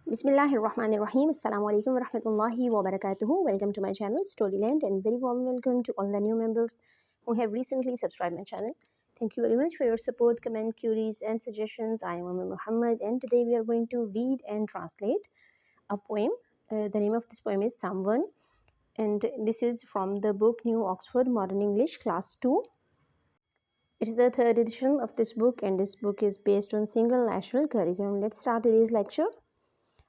Bismillahirrahmanirrahim. Assalamu alaikum warahmatullahi wabarakatuh. Welcome to my channel Storyland and very warm welcome to all the new members who have recently subscribed my channel. Thank you very much for your support, comment, queries and suggestions. I am Ummi Muhammad and today we are going to read and translate a poem. The name of this poem is Someone and this is from the book New Oxford Modern English Class 2. It is the third edition of this book and this book is based on single national curriculum. Let's start today's lecture.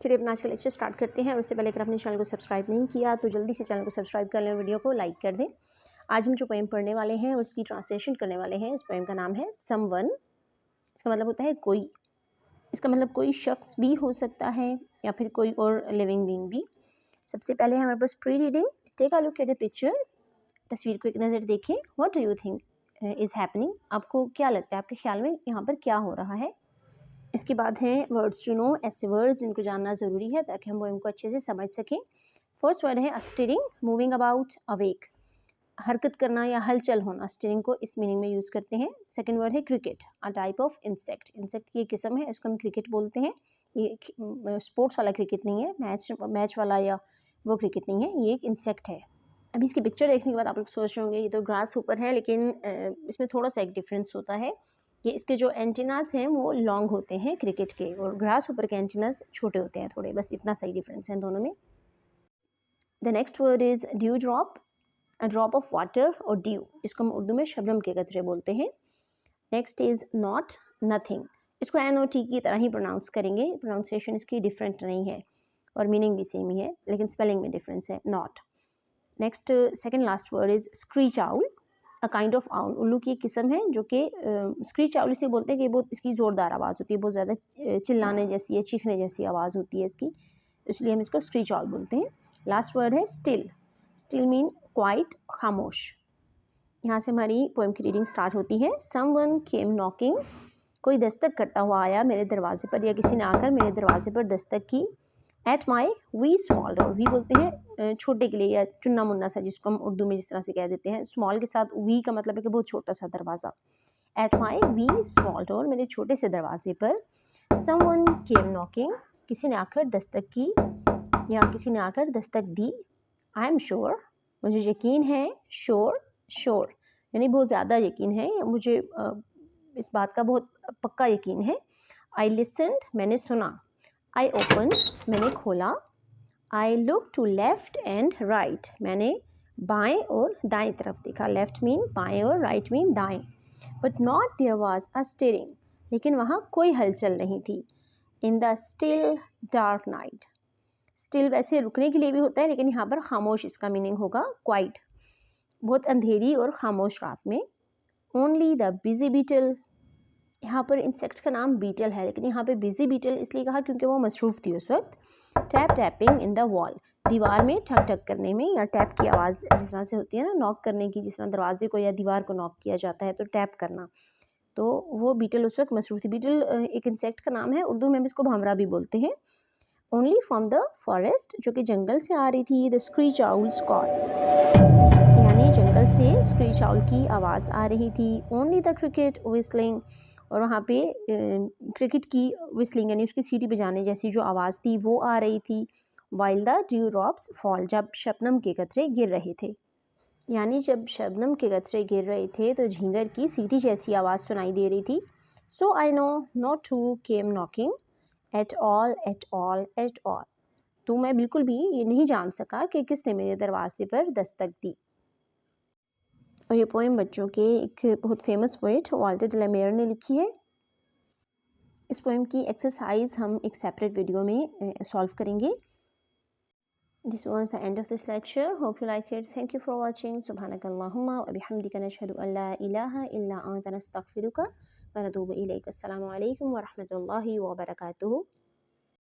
चलिए अपना आज का lecture start करते हैं और उससे पहले अगर अपने चैनल को सब्सक्राइब नहीं किया तो जल्दी से चैनल को सब्सक्राइब कर लें और वीडियो को लाइक कर दें. आज हम जो पोएम पढ़ने वाले हैं उसकी ट्रांसलेशन करने वाले हैं. इस पोएम का नाम है समवन. इसका मतलब होता है कोई. इसका मतलब कोई शख्स भी हो सकता है या फिर कोई और लिविंग बीइंग भी. सबसे पहले हमारे पास pre reading. Take a look at the picture. तस्वीर को एक नज़र देखें. What do you think is happening. आपको क्या लगता है, आपके ख्याल में यहाँ पर क्या हो रहा है. इसके बाद हैं वर्ड्स टू नो. ऐसे वर्ड्स जिनको जानना ज़रूरी है ताकि हम वो इनको अच्छे से समझ सकें. फर्स्ट वर्ड है अस्टिरिंग, मूविंग अबाउट, अवेक, हरकत करना या हलचल होना. स्टिरिंग को इस मीनिंग में यूज़ करते हैं. सेकंड वर्ड है cricket, a type of insect. Insect की एक किस्म है, इसको हम क्रिकेट बोलते हैं. ये स्पोर्ट्स वाला क्रिकेट नहीं है, मैच वाला या वो क्रिकेट नहीं है, ये एक इंसेक्ट है. अभी इसकी पिक्चर देखने के बाद आप लोग सोच रहे होंगे ये तो ग्रास ऊपर है, लेकिन इसमें थोड़ा सा एक डिफरेंस होता है कि इसके जो एंटीनास हैं वो लॉन्ग होते हैं क्रिकेट के और ग्रास ऊपर के एंटीनास छोटे होते हैं थोड़े. बस इतना सही डिफरेंस है दोनों में. The next word is dew drop, a drop of water और ड्यू. इसको हम उर्दू में शबनम के कतरे बोलते हैं. Next is not, nothing. इसको NOT की तरह ही प्रोनाउंस करेंगे. प्रोनाउंसिएशन इसकी डिफरेंट नहीं है और मीनिंग भी सेम ही है, लेकिन स्पेलिंग में डिफरेंस है. Not. Next second last word is screech owl, a kind of owl. उल्लू की एक किस्म है जो कि स्क्रीच आउल इसे बोलते हैं कि बहुत इसकी ज़ोरदार आवाज़ होती है, बहुत ज़्यादा चिल्लाने जैसी है, चीखने जैसी आवाज़ होती है इसकी, इसलिए हम इसको स्क्रीच आउल बोलते हैं. लास्ट वर्ड है स्टिल. स्टिल मीन क्वाइट, खामोश. यहाँ से हमारी पोएम की रीडिंग स्टार्ट होती है. समवन केम नॉकिंग, कोई दस्तक करता हुआ आया मेरे दरवाजे पर या किसी ने आकर मेरे दरवाजे पर दस्तक की. At my wee small door. Wee बोलते हैं छोटे के लिए या चुन्ना मुन्ना सा, जिसको हम उर्दू में जिस तरह से कह देते हैं. स्मॉल के साथ वी का मतलब है कि बहुत छोटा सा दरवाज़ा. Eight my wee small door, मेरे छोटे से दरवाजे पर. समवन केम नॉकिंग, किसी ने आकर दस्तक की या किसी ने आकर दस्तक दी. आई एम श्योर, मुझे यकीन है. श्योर, श्योर यानी बहुत ज़्यादा यकीन है, मुझे इस बात का बहुत पक्का यकीन है. आई लिसन्ड, मैंने सुना. आई ओपन्ड, मैंने खोला. I look to left and right, मैंने बाएं और दाएं तरफ देखा. लेफ़्ट मीन बाएं और राइट मीन दाएं. But nought there was a stirring, लेकिन वहाँ कोई हलचल नहीं थी. In the still dark night. Still वैसे रुकने के लिए भी होता है, लेकिन यहाँ पर खामोश इसका मीनिंग होगा. क्वाइट, बहुत अंधेरी और खामोश रात में. Only the busy beetle. यहाँ पर इंसेक्ट का नाम बीटल है, लेकिन यहाँ पे बिजी बीटल इसलिए कहा क्योंकि वो मसरूफ़ थी उस वक्त. Tap tapping in the wall, दीवार में ठक ठक करने में या टैप की आवाज़ जिस तरह से होती है ना नॉक करने की, जिस तरह दरवाजे को या दीवार को नॉक किया जाता है तो टैप करना, तो वो बीटल उस वक्त मसरूफ़ थी. बीटल एक इंसेक्ट का नाम है, उर्दू में हम इसको भंवरा भी बोलते हैं. ओनली फ्रॉम द फॉरेस्ट, जो कि जंगल से आ रही थी. द स्क्रीच आउल्स कॉल, यानी जंगल से स्क्रीच आउल की आवाज़ आ रही थी. ओनली द क्रिकेट विस्लिंग, और वहाँ पे क्रिकेट की विस्लिंग यानी उसकी सीटी बजाने जैसी जो आवाज़ थी वो आ रही थी. While the due drops fall, जब शबनम के कतरे गिर रहे थे. यानी जब शबनम के कतरे गिर रहे थे तो झींगर की सीटी जैसी आवाज़ सुनाई दे रही थी. So I know not to came knocking at all at all at all. तो मैं बिल्कुल भी ये नहीं जान सका कि किसने मेरे दरवाजे पर दस्तक दी. और ये पोएम बच्चों के एक बहुत famous poet Walter de la Mare ने लिखी है. इस पोएम की एक्सरसाइज हम एक सेपरेट वीडियो में सॉल्व करेंगे. This was the end of this lecture. Hope you like it. Thank you for watching. सुब्हानकल्लाहुम्मा व बिहम्दिका नशहदु अल्ला इलाहा इल्ला अंता नस्तगफिरुका व नतूबु इलैक. अस्सलामु अलैकुम व रहमतुल्लाहि व बरकातुहू.